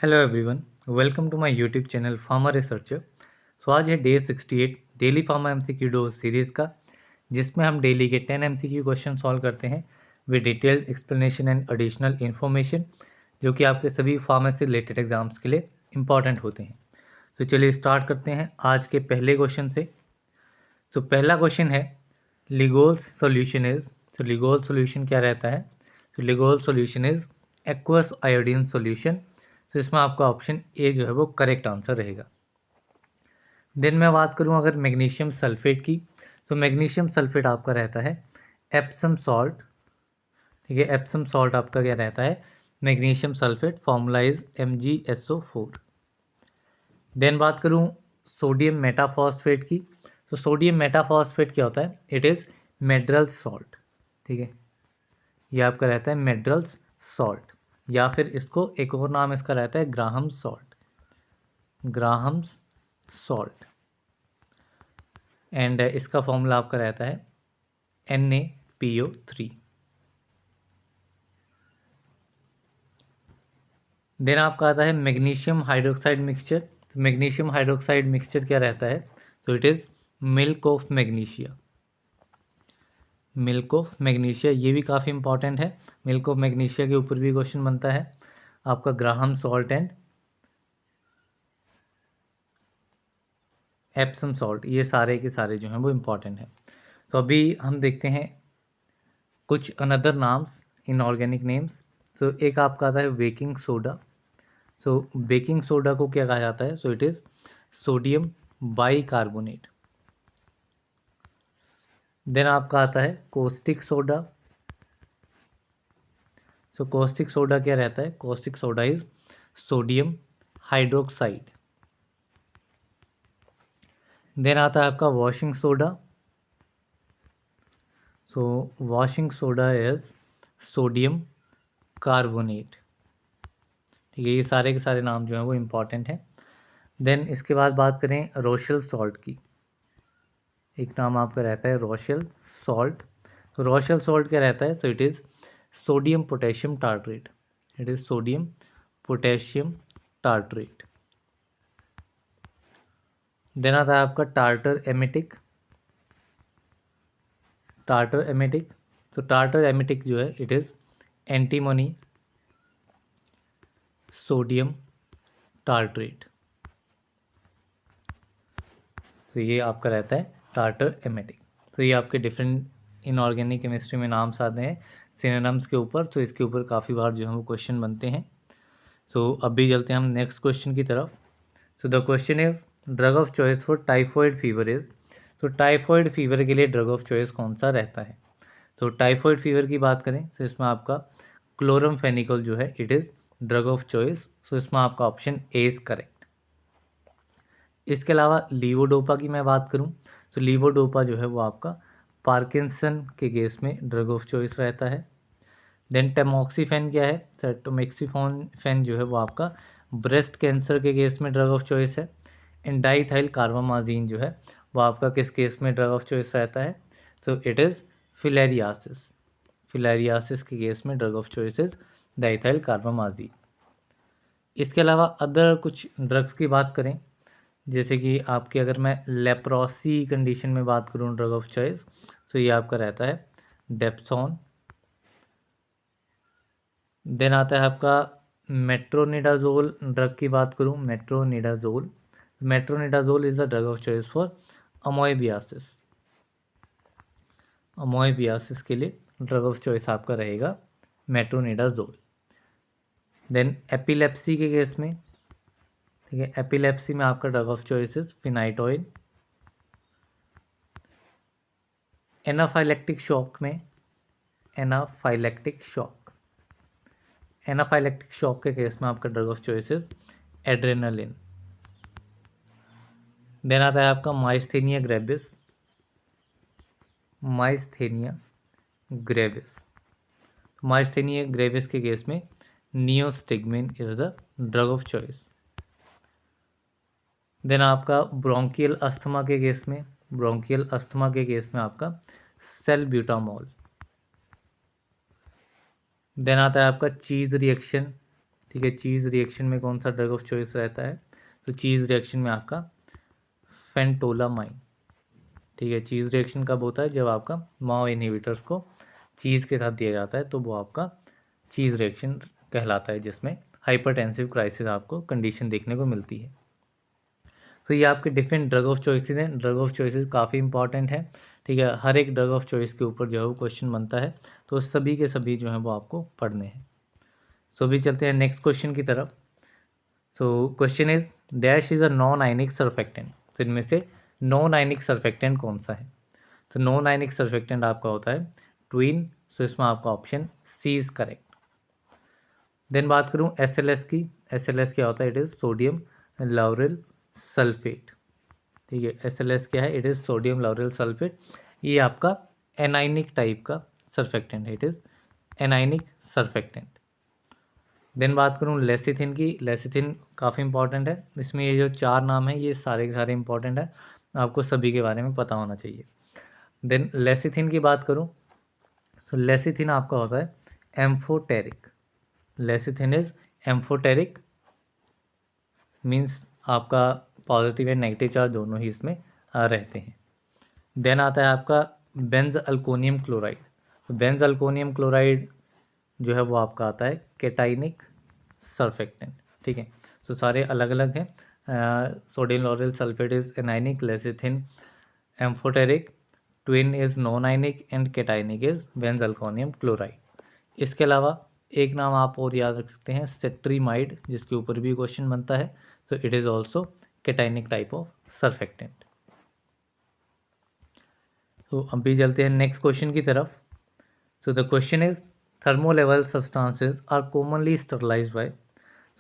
Hello everyone, welcome to my YouTube channel farmer researcher. आज है day 68 daily farmer MCQ dose series का, जिसमें हम डेली के 10 एमसीक्यू क्वेश्चन सॉल्व करते हैं with detailed explanation and additional information, जो कि आपके सभी फार्मर से रिलेटेड एग्जाम्स के लिए इंपॉर्टेंट होते हैं। तो चलिए स्टार्ट करते हैं आज के पहले क्वेश्चन से। तो पहला क्वेश्चन है लिगोल्स सॉल्यूशन इज। तो लिगोल सॉल्यूशन क्या रहता है? तो Lugol solution is aqueous iodine solution. तो इसमें आपका ऑप्शन ए जो है वो करेक्ट आंसर रहेगा। देन मैं बात करूं अगर मैग्नीशियम सल्फेट की, तो मैग्नीशियम सल्फेट आपका रहता है एप्सम सॉल्ट। ठीक है, एप्सम सॉल्ट आपका क्या रहता है? Magnesium sulphate, formula is MgSO4। Then बात करूं सोडियम मेटाफॉस्फेट की, तो सोडियम मेटाफॉस्फेट क्या होता है? It is Maddrell's salt. ठीक है, ये आपका रहता है मेड्रल्स सॉल्ट, या फिर इसको एक और नाम इसका रहता है Graham salt, Graham's salt. And इसका फॉर्मूला आपका रहता है NaPO3। देन आपका आता है मैग्नीशियम हाइड्रोक्साइड मिक्सचर। तो मैग्नीशियम हाइड्रोक्साइड मिक्सचर क्या रहता है? तो it is milk of magnesia, milk of magnesia. ये भी काफ़ी इंपॉर्टेंट है, मिल्क ऑफ मैग्नीशिया के ऊपर भी क्वेश्चन बनता है आपका। Graham salt and Epsom salt, ये सारे के सारे जो हैं वो इम्पॉर्टेंट हैं। तो अभी हम देखते हैं कुछ अनदर नाम्स, इनऑर्गेनिक नेम्स। सो एक आपका आता है baking soda. So baking soda को क्या कहा जाता है? So it is sodium bicarbonate. Then आपका आता है कोस्टिक सोडा। सो कोस्टिक सोडा क्या रहता है? Caustic soda is sodium hydroxide. Then आता है आपका washing soda. So washing soda is sodium carbonate. ठीक है, ये सारे के सारे नाम जो हैं वो इम्पॉर्टेंट हैं। देन इसके बाद बात करें रोशेल सॉल्ट की, एक नाम आपका रहता है रोशेल सॉल्ट। तो रोशेल सॉल्ट क्या रहता है? तो it is sodium potassium tartrate, it is sodium potassium tartrate. Then आता है आपका टार्टर एमिटिक, टार्टर एमिटिक। तो टार्टर एमिटिक जो है it is antimony sodium tartrate. तो ये आपका रहता है टार्टर एमिटिक। तो ये आपके डिफरेंट इनऑर्गेनिक केमिस्ट्री में नाम्स आते हैं सिनोनिम्स के ऊपर, तो इसके ऊपर काफ़ी बार जो है वो क्वेश्चन बनते हैं। तो अभी चलते हैं हम नेक्स्ट क्वेश्चन की तरफ। So the question is drug of choice for typhoid fever is. तो टाइफॉइड फीवर के लिए ड्रग ऑफ चॉइस कौन सा रहता है? तो टाइफॉइड फीवर की बात करें तो इसमें आपका क्लोरमफेनिकल जो है it is drug of choice. So इसमें आपका ऑप्शन ए इज़ करेक्ट। इसके अलावा लीवोडोपा की मैं बात करूं तो लीवोडोपा जो है वो आपका पार्किंसन के केस में ड्रग ऑफ चॉइस रहता है। देन टेमोक्सीफेन क्या है? सर टेमोक्सीफेन जो है वो आपका ब्रेस्ट कैंसर के केस में ड्रग ऑफ चॉइस है। एंड डाइथाइल कार्बामाजीन जो है वो आपका किस केस में ड्रग ऑफ चॉइस रहता है? तो इट इज़ फिलेरियासिस, फिलेरियासिस के केस में drug of choice is diethylcarbamazine. इसके अलावा अदर कुछ ड्रग्स की बात करें, जैसे कि आपके अगर मैं लेप्रोसी कंडीशन में बात करूं ड्रग ऑफ चॉइस, तो ये आपका रहता है डेप्सोन। देन आता है आपका मेट्रोनिडाजोल। ड्रग की बात करूं, metronidazole, metronidazole is the drug of choice for amoebiasis. Amoebiasis के लिए ड्रग ऑफ चॉइस आपका रहेगा मेट्रोनिडाजोल। देन एपिलेप्सी के केस में, ठीक है, एपिलेप्सी में आपका drug of choice is phenytoin. Anaphylactic shock में, एनाफाइलेक्टिक शॉक, एनाफाइलेक्टिक शॉक के केस में आपका drug of choice is adrenaline. Then आता है आपका myasthenia gravis, myasthenia gravis. Myasthenia gravis के केस में neostigmine is the drug of choice. Then आपका ब्रोंकियल अस्थमा के केस में, ब्रोंकियल अस्थमा के केस में आपका सेल्ब्यूटामॉल। देन आता है आपका चीज़ रिएक्शन, ठीक है। चीज़ रिएक्शन में कौन सा ड्रग ऑफ चॉइस रहता है? तो चीज़ रिएक्शन में आपका फेंटोलामाइन। ठीक है। चीज़ रिएक्शन कब होता है? जब आपका माओ इनहिबिटर्स को चीज़ के साथ दिया जाता है तो वो आपका चीज़ रिएक्शन कहलाता है, जिसमें हाइपरटेंसिव क्राइसिस आपको कंडीशन देखने को मिलती है। तो ये आपके डिफरेंट ड्रग ऑफ चॉइसेस हैं। ड्रग ऑफ चॉइसेस काफ़ी इंपॉर्टेंट है। ठीक है। हर एक ड्रग ऑफ चॉइस के ऊपर जो है वो क्वेश्चन बनता है, तो सभी के सभी जो है वो आपको पढ़ने हैं। सो अभी चलते हैं नेक्स्ट क्वेश्चन की तरफ। So question is dash is a non ionic surfactant. तो इनमें से नॉन आयनिक सर्फेक्टेंट कौन सा है? तो नॉन आयनिक सर्फेक्टेंट आपका होता है ट्विन। सो इसमें आपका option C is correct. Then बात करूं SLS की। SLS क्या होता है? It is sodium lauryl sulphate. ठीक है। SLS क्या है? It is sodium lauryl sulphate. ये आपका एनाइनिक टाइप का सर्फेक्टेंट है। It is anionic surfactant. Then बात करूं लेसिथिन की। लेसिथिन काफ़ी इंपॉर्टेंट है। इसमें ये जो 4 नाम है ये सारे के सारे इंपॉर्टेंट है, आपको सभी के बारे में पता होना चाहिए। देन लेसिथिन की बात करूं, सो लेसिथिन आपका होता है amphoteric. Lecithin is amphoteric, means आपका पॉजिटिव एंड नेगेटिव चार्ज दोनों ही इसमें रहते हैं। देन आता है आपका बेंज अल्कोनियम क्लोराइड। तो बेंज अल्कोनियम क्लोराइड जो है वो आपका आता है केटाइनिक सर्फेक्टेंट। ठीक है। सो सारे अलग अलग हैं। Sodium lauryl sulphate is anionic, lecithin amphoteric, tween is non ionic and cationic is benzalkonium chloride. इसके अलावा एक नाम आप और याद रख सकते हैं सेट्रीमाइड, जिसके ऊपर भी क्वेश्चन बनता है। तो it is also cationic type of surfactant. तो अभी चलते हैं नेक्स्ट क्वेश्चन की तरफ। So the question is thermolabile substances are commonly sterilised by.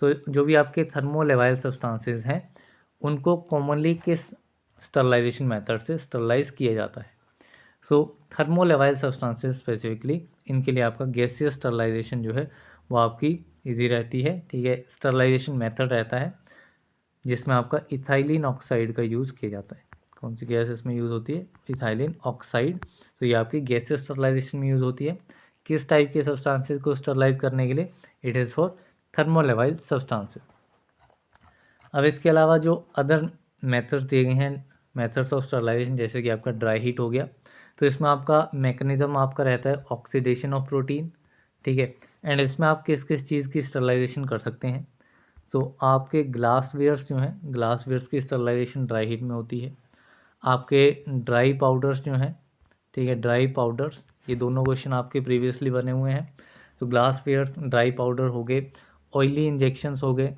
सो जो भी आपके थर्मोलेवाइल सब्सटेंसेस हैं उनको कॉमनली किस स्टरलाइजेशन मेथड से स्टरलाइज किया जाता है? सो थर्मोलेवाइल सब्सटेंसेस स्पेसिफिकली इनके लिए आपका गैसियस स्टरलाइजेशन जो है वो आपकी इजी रहती है। ठीक है। स्टरलाइजेशन मेथड रहता है जिसमें आपका इथाइलिन ऑक्साइड का यूज़ किया जाता है। कौन सी गैस इसमें यूज़ होती है? Ethylene oxide. तो ये आपकी गैसियस स्टरलाइजेशन में यूज़ होती है। किस टाइप के सब्सटेंसेस को स्टरलाइज करने के लिए? It is for थर्मोलेवाइल substances. अब इसके अलावा जो अदर मेथड्स दिए गए हैं, मेथड्स ऑफ स्टरलाइजेशन, जैसे कि आपका ड्राई हीट हो गया, तो इसमें आपका मैकेनिज्म आपका रहता है ऑक्सीडेशन ऑफ प्रोटीन। ठीक है। एंड इसमें आप किस किस चीज़ की स्टरलाइजेशन कर सकते हैं? तो आपके ग्लासवेयर्स जो हैं, ग्लासवेयर्स की स्टरलाइजेशन ड्राई हीट में होती है। आपके ड्राई पाउडर्स जो हैं, ठीक है, ड्राई पाउडर्स, ये दोनों क्वेश्चन आपके प्रीवियसली बने हुए हैं। तो ग्लासवेयर्स, ड्राई पाउडर हो गए, ऑयली इंजेक्शंस हो गए,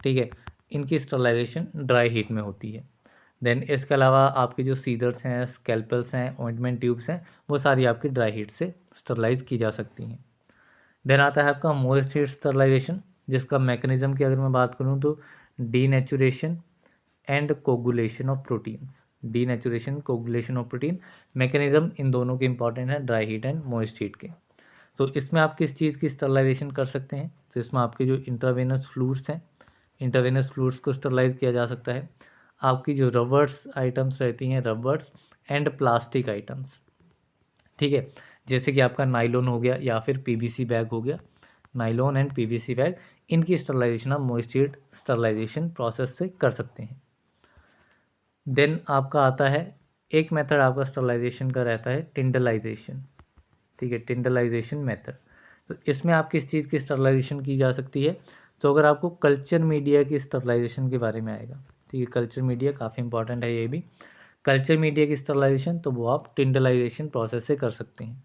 ठीक है, इनकी स्टरलाइजेशन ड्राई हीट में होती है। देन इसके अलावा आपके जो सीजर्स हैं, स्कैल्पल्स हैं, ऑइंटमेंट ट्यूब्स हैं, वो सारी आपकी ड्राई हीट से स्टरलाइज की जा सकती हैं। देन आता है आपका मोइस्ट हीट स्टरलाइजेशन, जिसका मैकेनिज्म की अगर मैं बात करूँ तो denaturation and coagulation of proteins. Denaturation, coagulation of protein, mechanism in दोनों के इंपॉर्टेंट है, dry heat and moist heat के। तो इसमें आप किस चीज़ की स्टरलाइजेशन कर सकते हैं? तो इसमें आपके जो इंट्रावेनस फ्लूइड्स हैं, इंट्रावेनस फ्लूइड्स को स्टरलाइज किया जा सकता है। आपकी जो रबर्स आइटम्स रहती हैं, रबर्स एंड प्लास्टिक आइटम्स, ठीक है, जैसे कि आपका नाइलॉन हो गया या फिर पीवीसी बैग हो गया, नाइलॉन एंड पीवीसी बैग, इनकी स्टरलाइजेशन आप मोइस्ट हीट स्टरलाइजेशन प्रोसेस से कर सकते हैं। देन आपका आता है एक मेथड आपका स्टरलाइजेशन का रहता है टिंडलाइजेशन। ठीक है, टिंडलाइजेशन मेथड। तो इसमें आप किस चीज़ की स्टरलाइजेशन की जा सकती है? तो अगर आपको कल्चर मीडिया की स्टरलाइजेशन के बारे में आएगा, ठीक है, कल्चर मीडिया काफ़ी इंपॉर्टेंट है ये भी। कल्चर मीडिया की स्टरलाइजेशन तो वो आप टिंडलाइजेशन प्रोसेस से कर सकते हैं।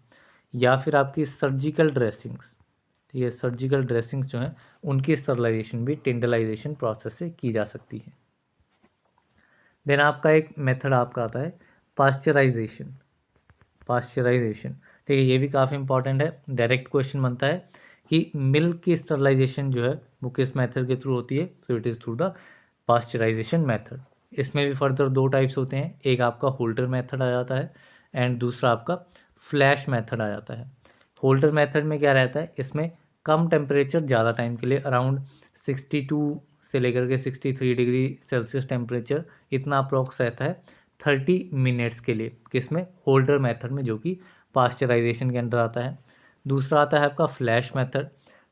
या फिर आपकी सर्जिकल ड्रेसिंग्स, ठीक है, सर्जिकल ड्रेसिंग्स जो हैं उनकी स्टरलाइजेशन भी टिंडलाइजेशन प्रोसेस से की जा सकती है। देन आपका एक मेथड आपका आता है पास्चराइजेशन। पास्चराइजेशन, ठीक है, ये भी काफ़ी इंपॉर्टेंट है, डायरेक्ट क्वेश्चन बनता है कि मिल्क की स्टरलाइजेशन जो है वो किस मेथड के थ्रू होती है? तो it is through the pasteurisation method. इसमें भी फर्दर दो टाइप्स होते हैं, एक आपका होल्डर मेथड आ जाता है एंड दूसरा आपका फ्लैश मेथड आ जाता है। होल्डर मेथड में क्या रहता है? इसमें कम टेम्परेचर ज़्यादा टाइम के लिए, अराउंड 62 से लेकर के 63 डिग्री सेल्सियस टेम्परेचर, इतना अप्रॉक्स रहता है 30 मिनट्स के लिए, किसमें? होल्डर मेथड में, जो कि पास्चराइजेशन के अंडर आता है। दूसरा आता है आपका फ्लैश मेथड।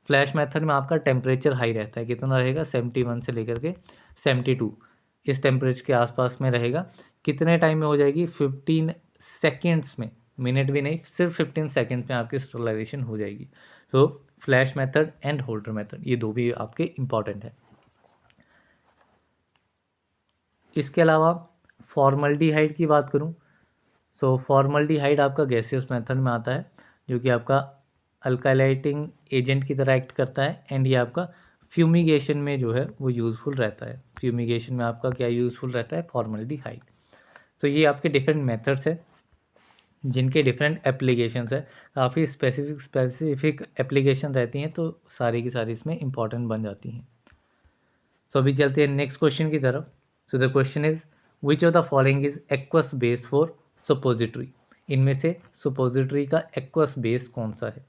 फ्लैश मेथड में आपका टेम्परेचर हाई रहता है, कितना रहेगा 71 से लेकर के 72 इस टेम्परेचर के आसपास में रहेगा। कितने टाइम में हो जाएगी 15 सेकेंड्स में, मिनट भी नहीं, सिर्फ 15 सेकेंड्स में आपकी स्टरलाइजेशन हो जाएगी। तो flash method and holder method ये दो भी आपके इंपॉर्टेंट है। इसके अलावा फॉर्मल्डिहाइड की बात करूं, सो फॉर्मल्डिहाइड आपका गैसियस मेथड में आता है, जो कि आपका अल्काइलाइटिंग एजेंट की तरह एक्ट करता है, एंड ये आपका फ्यूमिगेशन में जो है वो यूज़फुल रहता है। फ्यूमिगेशन में आपका क्या यूज़फुल रहता है, फॉर्मल्डिहाइड। तो ये आपके डिफरेंट मेथड्स है जिनके डिफरेंट एप्लीकेशंस है, काफ़ी स्पेसिफिक एप्लीकेशन रहती हैं, तो सारी की सारी इसमें इंपॉर्टेंट बन जाती हैं। सो अभी चलते हैं नेक्स्ट क्वेश्चन की तरफ। So the question is which of the following is aqueous base for suppository. इनमें से सपोजिटरी का एक्वस बेस कौन सा है?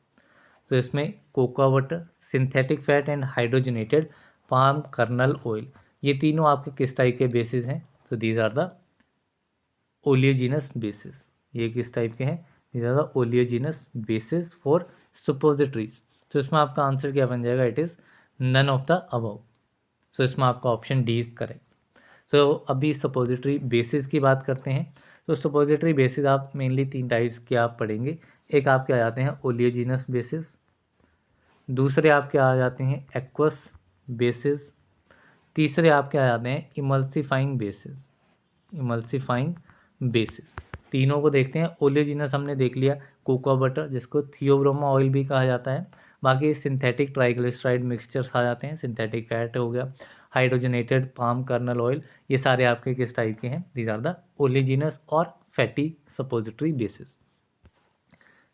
तो इसमें cocoa butter, synthetic fat and hydrogenated palm kernel oil, ये तीनों आपके किस टाइप के बेसिस हैं? तो these are the oleaginous bases. ये किस टाइप के हैं? These are the oleaginous bases for suppositories. तो इसमें आपका आंसर क्या बन जाएगा? It is none of the above. So इसमें आपका option D is correct. So अभी सपोजिटरी बेसिस की बात करते हैं। तो सपोजिटरी बेसिस आप मेनली तीन टाइप्स के आप पढ़ेंगे। एक आपके आ जाते हैं ओलियोजिनस बेसिस, दूसरे आपके आ जाते हैं एक्वस बेसिस, तीसरे आपके आ जाते हैं इमल्सिफाइंग बेसिस। इमल्सिफाइंग बेसिस तीनों को देखते हैं। ओलियोजिनस हमने देख लिया, कोकोआ बटर जिसको थियोब्रोमा ऑयल भी कहा जाता है। बाकी सिंथेटिक ट्राइग्लिसराइड मिक्सचर आ जाते हैं, सिंथेटिक फैट हो गया, हाइड्रोजनेटेड पाम कर्नल ऑयल, ये सारे आपके किस टाइप के हैं? दीज आर द ओलियोजिनस और फैटी सपोजिटरी बेसिस।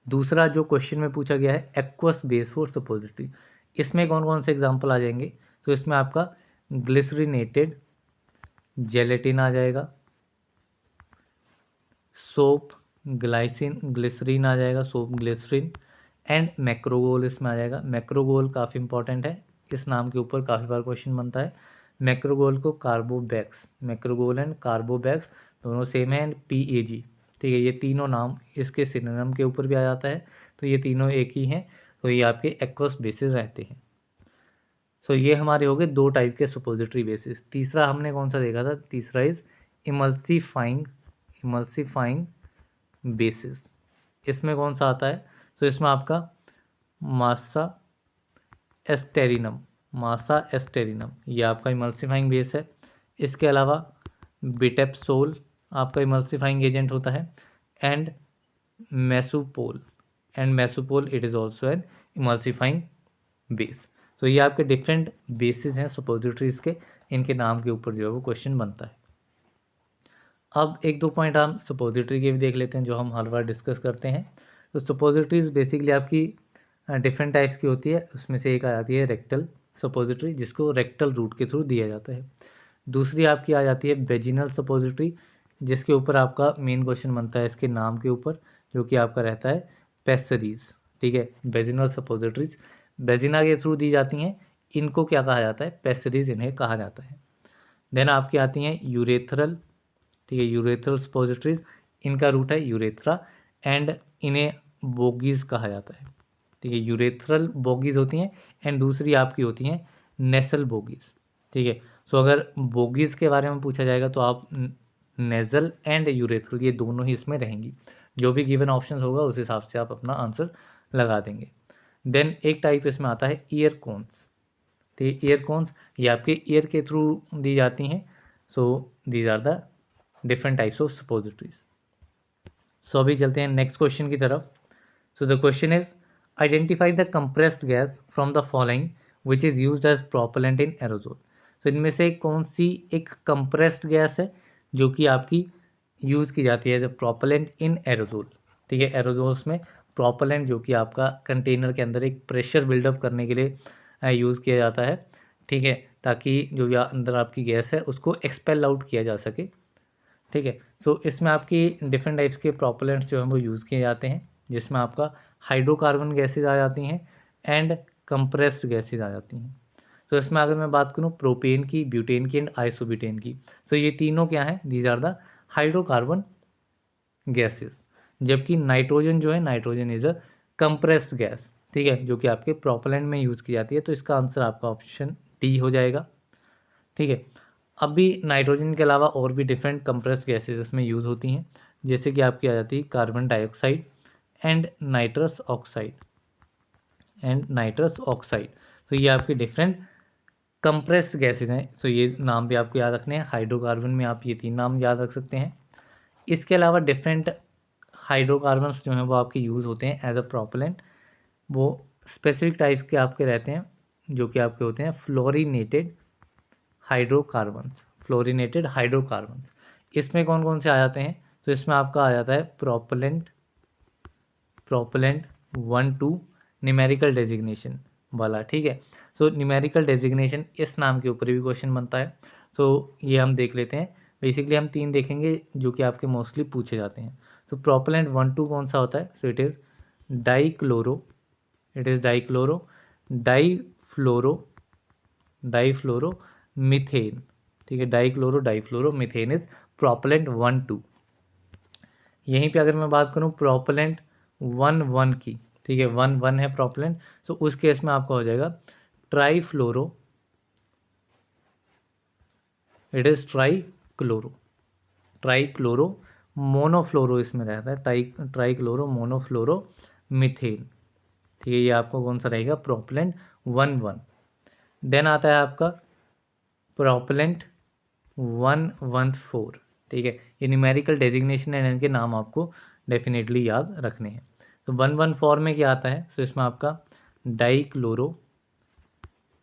दूसरा जो क्वेश्चन में पूछा गया है एक्वस बेस फॉर सपोजिटरी, इसमें कौन कौन से एग्जाम्पल आ जाएंगे? तो इसमें आपका ग्लिसरीनेटेड जेलेटिन आ जाएगा, सोप ग्लिसरीन आ जाएगा, सोप ग्लिसरीन, एंड मैक्रोगोल इसमें आ जाएगा। मैक्रोगोल काफ़ी इंपॉर्टेंट है, इस नाम के ऊपर काफ़ी बार क्वेश्चन बनता है। मैक्रोगोल को कार्बोबैक्स, मैक्रोगोल एंड कार्बोबैक्स दोनों सेम है, एंड PAG, ठीक है, ये तीनों नाम इसके सिनोनिम के ऊपर भी आ जाता है, तो ये तीनों एक ही हैं, तो ये आपके एक्वस बेसिस रहते हैं। सो ये हमारे हो गए दो टाइप के सपोजिटरी बेसिस। तीसरा हमने कौन सा देखा था? तीसरा इज इमल्सिफाइंग बेसिस। इसमें कौन सा आता है? तो इसमें आपका मासा एस्टेरिनम, मासा एस्टेरिनम ये आपका इमल्सिफाइंग बेस है। इसके अलावा बिटेप्सोल आपका इमल्सिफाइंग एजेंट होता है, and Massupol, it is also an emulsifying base. तो ये आपके डिफरेंट बेसिस हैं सपोजिटरीज के, इनके नाम के ऊपर जो है वो क्वेश्चन बनता है। अब एक दो पॉइंट हम सपोजिटरी के भी देख लेते हैं जो हम हर बार डिस्कस करते हैं। तो सपोजिटरीज बेसिकली आपकी डिफरेंट टाइप्स की होती है, उसमें से एक आ जाती है रेक्टल सपोजिटरी, जिसको रेक्टल रूट के थ्रू दिया जाता है। दूसरी आपकी आ जाती है वेजिनल सपोजिटरी, जिसके ऊपर आपका मेन क्वेश्चन बनता है इसके नाम के ऊपर, जो कि आपका रहता है पेसरीज, ठीक है। वेजिनल सपोजिटरीज वेजिना के थ्रू दी जाती हैं, इनको क्या कहा जाता है? पेसरीज इन्हें कहा जाता है। देन आपकी आती हैं यूरेथ्रल, ठीक है, यूरेथ्रल सपोजिटरीज, इनका रूट है यूरेथ्रा, एंड इन्हें बोगीज कहा जाता है, ठीक है। यूरेथ्रल बोगीज होती हैं, एंड दूसरी आपकी होती हैं नेसल बोगीज, ठीक है। सो अगर बोगीज के बारे में पूछा जाएगा तो आप नेजल एंड यूरेथ्रल ये दोनों ही इसमें रहेंगी। जो भी गिवन ऑप्शन होगा उस हिसाब से आप अपना आंसर लगा देंगे। देन एक टाइप इसमें आता है ईयर कोन्स, ठीक है। ईयर कोन्स ये आपके ईयर के थ्रू दी जाती हैं। So these are the different types of suppositories. So अभी चलते हैं नेक्स्ट क्वेश्चन की तरफ। So the question is identify the compressed gas from the following which is used as propellant in aerosol. तो इनमें से कौन सी एक कंप्रेस्ड गैस है जो कि आपकी यूज़ की जाती है as a propellant in aerosol, ठीक है। एरोजोल्स में प्रोपेलेंट जो कि आपका कंटेनर के अंदर एक प्रेशर बिल्डअप करने के लिए यूज़ किया जाता है, ठीक है, ताकि जो भी अंदर आपकी गैस है उसको एक्सपेल आउट किया जा सके, ठीक है। सो इसमें आपकी डिफरेंट टाइप्स के प्रोपेलेंट्स जो हैं वो यूज़ किए जाते हैं, जिसमें आपका हाइड्रोकार्बन गैसेज आ जाती हैं एंड कंप्रेस्ड गैसेज आ जाती हैं। तो इसमें अगर मैं बात करूँ प्रोपेन की, ब्यूटेन की एंड आइसोब्यूटेन की, तो ये तीनों क्या हैं? These are the hydrocarbon gases. जबकि नाइट्रोजन जो है, nitrogen is a compressed gas, ठीक है, जो कि आपके प्रोपेलेंट में यूज़ की जाती है। तो इसका आंसर आपका ऑप्शन डी हो जाएगा। ठीक है, अभी नाइट्रोजन के अलावा और भी डिफरेंट कंप्रेस गैसेज इसमें यूज़ होती हैं, जैसे कि आपकी आ जाती है carbon dioxide and nitrous oxide तो ये आपके डिफरेंट कंप्रेस्ड गैसेज हैं। तो ये नाम भी आपको याद रखने हैं। हाइड्रोकार्बन में आप ये 3 नाम याद रख सकते हैं। इसके अलावा डिफरेंट हाइड्रोकार्बन्स जो हैं वो आपके यूज़ होते हैं एज अ प्रोपेलेंट। वो स्पेसिफिक टाइप्स के आपके रहते हैं, जो कि आपके होते हैं फ्लोरीनेटेड हाइड्रोकार्बन्स। इसमें कौन कौन से आ जाते हैं? तो इसमें आपका आ जाता है प्रोपेलेंट 1 2 न्यूमेरिकल डेजिग्नेशन वाला। ठीक है, तो न्यूमेरिकल डेजिग्नेशन इस नाम के ऊपर भी क्वेश्चन बनता है। तो ये हम देख लेते हैं। बेसिकली हम 3 देखेंगे जो कि आपके मोस्टली पूछे जाते हैं। तो प्रोपेलेंट 1 2 कौन सा होता है? So it is dichlorodifluoromethane. ठीक है, डाइफ्लोरो मीथेन इज प्रोपेलेंट 1 2। यहीं पे अगर मैं बात करूं प्रोपेलेंट 1 1 की, ठीक है, 1 1 है प्रोपेलेंट, तो उस केस में आपका हो जाएगा ट्राईफ्लोरो ट्राईक्लोरो मोनोफ्लोरो इसमें रहता है, ट्राईक्लोरो मोनोफ्लोरो मीथेन। ठीक है, ये आपको कौन सा रहेगा? प्रोपेलेंट 1 1। देन आता है आपका प्रोपेलेंट 1 1 4। ठीक है, ये न्यूमेरिकल डेजिग्नेशन है, इनके नाम आपको डेफिनेटली याद रखने हैं। तो 1 1 4 में क्या आता है? तो इसमें आपका डाइक्लोरो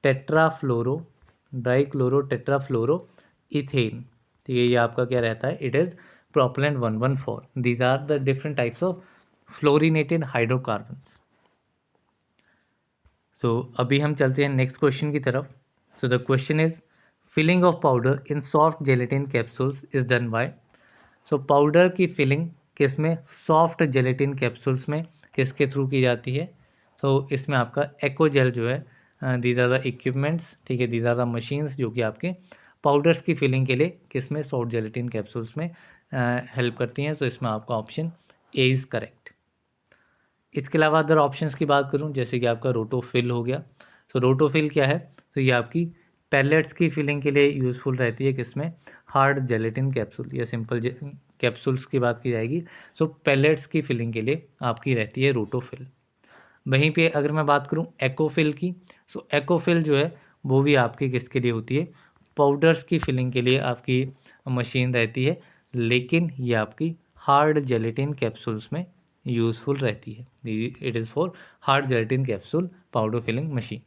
टेट्राफ्लोरो इथेन। ठीक है, ये आपका क्या रहता है? It is propellant 1 1 4। These are the different types of fluorinated hydrocarbons. So अभी हम चलते हैं नेक्स्ट क्वेश्चन की तरफ। So the question is filling of powder in soft gelatin capsules is done by. So powder की फिलिंग किस में? Soft gelatin capsules में। किसके थ्रू की जाती है? तो इसमें आपका एक्वाजेल जो है, दीज आर द इक्विपमेंट्स, ठीक है, दीज आर द मशीन्स जो कि आपके पाउडर्स की फिलिंग के लिए किस में? सॉफ्ट जेलेटिन कैप्सूल्स में हेल्प करती हैं। तो इसमें आपका ऑप्शन ए इज़ करेक्ट। इसके अलावा अदर ऑप्शंस की बात करूं, जैसे कि आपका रोटोफिल हो गया। तो रोटोफिल क्या है? तो ये आपकी पैलेट्स की फिलिंग के लिए यूज़फुल रहती है। किसमें? हार्ड जेलेटिन कैप्सूल या सिंपल कैप्सूल्स की बात की जाएगी। सो पैलेट्स की फिलिंग के लिए आपकी रहती है रोटोफिल। वहीं पे अगर मैं बात करूं एक्ोफिल की, सो एक्ोफिल जो है वो भी आपकी किसके लिए होती है? पाउडर्स की फिलिंग के लिए आपकी मशीन रहती है, लेकिन ये आपकी हार्ड जेलेटिन कैप्सूल्स में यूज़फुल रहती है। It is for hard gelatin capsule powder filling machine.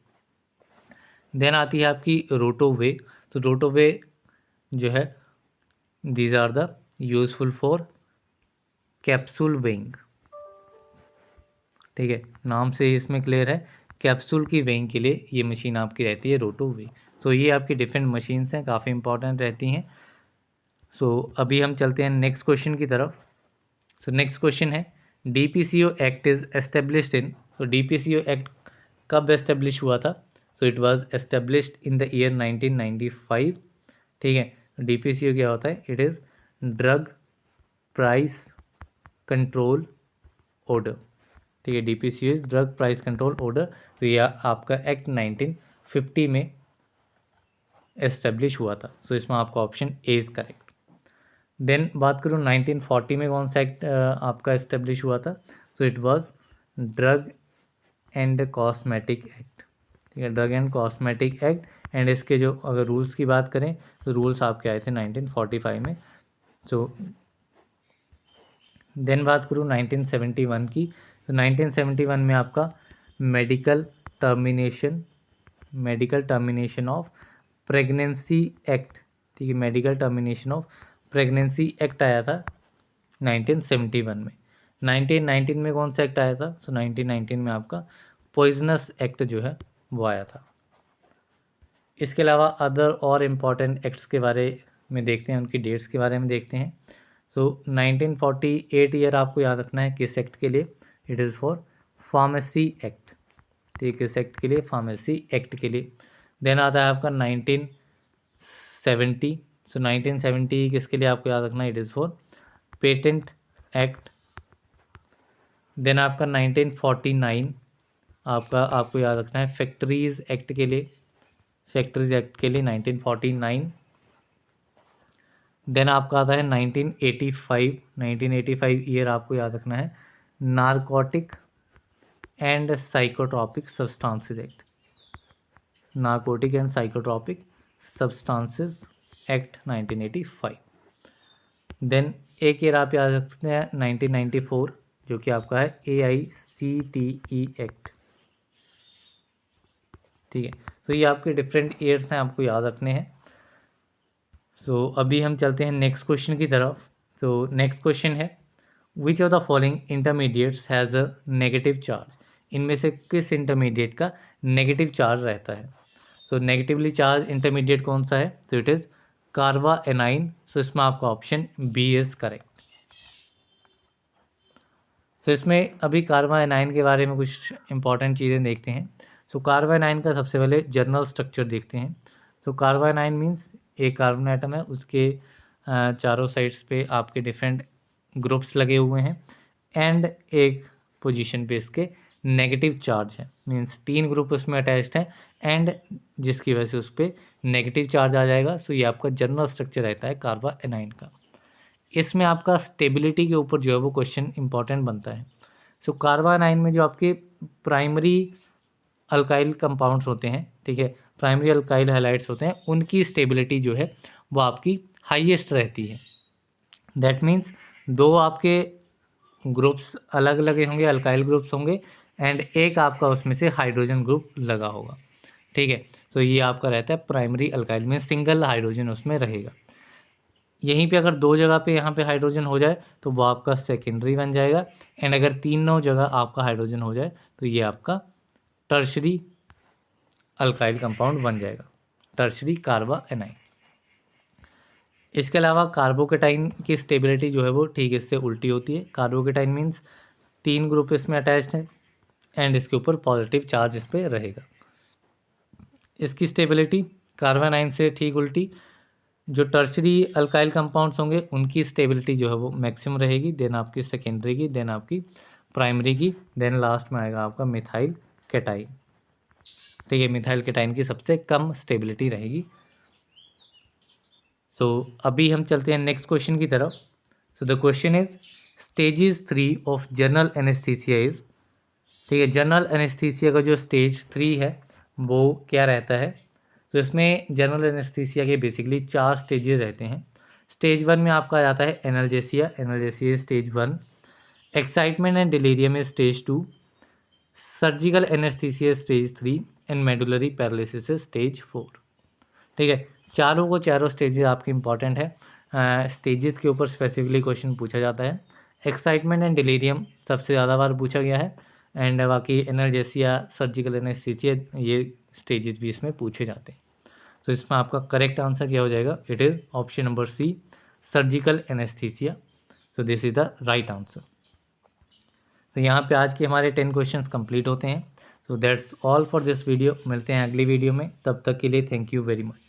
Then आती है आपकी रोटोवे। तो रोटोवे जो है, these are the useful for capsule weighing. ठीक है, नाम से इसमें क्लियर है, कैप्सूल की वेइंग के लिए ये मशीन आपकी रहती है रोटोवे। तो ये आपकी डिफरेंट मशीन्स हैं, काफ़ी इंपॉर्टेंट रहती हैं। सो अभी हम चलते हैं नेक्स्ट क्वेश्चन की तरफ। सो नेक्स्ट क्वेश्चन है DPCO act is established in. तो DPCO एक्ट कब एस्टेब्लिश हुआ था? So it was established in the year 1995। ठीक है, DPCO क्या होता है? It is drug price control order. ठीक है, DPCO is drug price control order. तो यह आपका एक्ट 1950 में एस्टेब्लिश हुआ था। सो इसमें आपका option A is correct. Then बात करूँ 1940 में कौन सा एक्ट आपका एस्टेब्लिश हुआ था? तो it was drug and cosmetic act. ठीक है, drug and cosmetic act. And इसके जो अगर रूल्स की बात करें तो रूल्स आपके आए थे 1945 में। सो देन बात करूँ 1971 की। तो 1971 में आपका medical termination of pregnancy act. ठीक है, medical termination of pregnancy act आया था 1971 में। 1919 में कौन सा एक्ट आया था? सो 1919 में आपका पॉइजनस एक्ट जो है वो आया था। इसके अलावा अदर और इम्पॉर्टेंट एक्ट्स के बारे में देखते हैं, उनकी डेट्स के बारे में देखते हैं। सो 1948 ईयर आपको याद रखना है किस एक्ट के लिए? It is for pharmacy act. ठीक है, किस एक्ट के लिए? फार्मेसी एक्ट के लिए। देन आता है आपका 1970। सो 1970 किसके लिए आपको याद रखना है? It is for patent act. Then आपका 1949 आपको याद रखना है फैक्ट्रीज एक्ट के लिए, फैक्ट्रीज एक्ट के लिए 1949। देन आपका आता है 1985, 1985 ईयर आपको याद रखना है narcotic and psychotropic substances act, narcotic and psychotropic substances act 1985। Then एक ईयर आप याद रख सकते हैं 1994, जो कि आपका है AICTE एक्ट। ठीक है, तो ये आपके डिफरेंट ईयर्स हैं, आपको याद रखने हैं। सो अभी हम चलते हैं नेक्स्ट क्वेश्चन की तरफ। सो नेक्स्ट क्वेश्चन है which of the following intermediates has a negative charge, इनमें से किस इंटरमीडिएट का नेगेटिव चार्ज रहता है। सो नेगेटिवली चार्ज इंटरमीडिएट कौन सा है, तो इट इज़ कार्बा एनाइन। सो इसमें आपका ऑप्शन बी इज़ करेक्ट। सो इसमें अभी कार्बा एनाइन के बारे में कुछ इंपॉर्टेंट चीज़ें देखते हैं। सो कार्बा एनाइन का सबसे पहले जनरल स्ट्रक्चर देखते हैं। सो कार्बा एनाइन मीन्स एक कार्बन एटम है, उसके चारों साइड्स पे आपके डिफरेंट ग्रुप्स लगे हुए हैं एंड एक पोजीशन पे इसके नेगेटिव चार्ज है, मीन्स 3 ग्रुप उसमें अटैच्ड हैं एंड जिसकी वजह से उस पर नेगेटिव चार्ज आ जाएगा। सो ये आपका जनरल स्ट्रक्चर रहता है कार्बा एनाइन का। इसमें आपका स्टेबिलिटी के ऊपर जो है वो क्वेश्चन इंपॉर्टेंट बनता है। सो कार्बा एनाइन में जो आपके प्राइमरी अल्काइल कंपाउंड्स होते हैं, ठीक है, प्राइमरी अल्काइल हैलाइड्स होते हैं, उनकी स्टेबिलिटी जो है वो आपकी हाईएस्ट रहती है। दैट मीन्स दो आपके ग्रुप्स अलग लगे होंगे, अल्काइल ग्रुप्स होंगे एंड एक आपका उसमें से हाइड्रोजन ग्रुप लगा होगा। ठीक है, तो ये आपका रहता है प्राइमरी अल्काइल में, सिंगल हाइड्रोजन उसमें रहेगा। यहीं पे अगर 2 जगह पे यहाँ पे हाइड्रोजन हो जाए तो वो आपका सेकेंडरी बन जाएगा एंड अगर 3 जगह आपका हाइड्रोजन हो जाए तो ये आपका टर्शरी अल्काइल कंपाउंड बन जाएगा, टर्शरी कार्बा एनाइन। इसके अलावा कार्बोकेटाइन की स्टेबिलिटी जो है वो ठीक इससे उल्टी होती है। कार्बोकेटाइन मीन्स 3 ग्रुप इसमें अटैच्ड हैं एंड इसके ऊपर पॉजिटिव चार्ज इस पर रहेगा। इसकी स्टेबिलिटी कार्बोनाइन से ठीक उल्टी। जो टर्शरी अल्काइल कंपाउंड्स होंगे उनकी स्टेबिलिटी जो है वो मैक्सिमम रहेगी, देन आपकी सेकेंडरी की, देन आपकी प्राइमरी की, देन लास्ट में आएगा आपका मिथाइल कैटाइन। ठीक है, मिथाइल कैटाइन की सबसे कम स्टेबिलिटी रहेगी। सो अभी हम चलते हैं नेक्स्ट क्वेश्चन की तरफ। So the question is stages 3 of general anaesthesia is, ठीक है, जनरल एनेस्थीसिया का जो स्टेज 3 है वो क्या रहता है। तो इसमें जनरल एनेस्थीसिया के बेसिकली 4 स्टेजेस रहते हैं। स्टेज 1 में आपका आ जाता है analgesia, analgesia stage 1, excitement and delirium is stage 2, surgical anaesthesia stage 3 and medullary paralysis stage 4। ठीक है, चारों स्टेजेस आपके इंपॉर्टेंट है। स्टेजेस के ऊपर स्पेसिफिकली क्वेश्चन पूछा जाता है। एक्साइटमेंट एंड डिलीरियम सबसे ज़्यादा बार पूछा गया है एंड बाकी एनाल्जेसिया, सर्जिकल एनेस्थीसिया, ये स्टेजेस भी इसमें पूछे जाते हैं। तो इसमें आपका करेक्ट आंसर क्या हो जाएगा, it is option number C, surgical anaesthesia. तो this is the right answer. तो यहाँ पे आज के हमारे 10 क्वेश्चंस कंप्लीट होते हैं। So that's all for this video. मिलते हैं अगली वीडियो में, तब तक के लिए थैंक यू वेरी मच।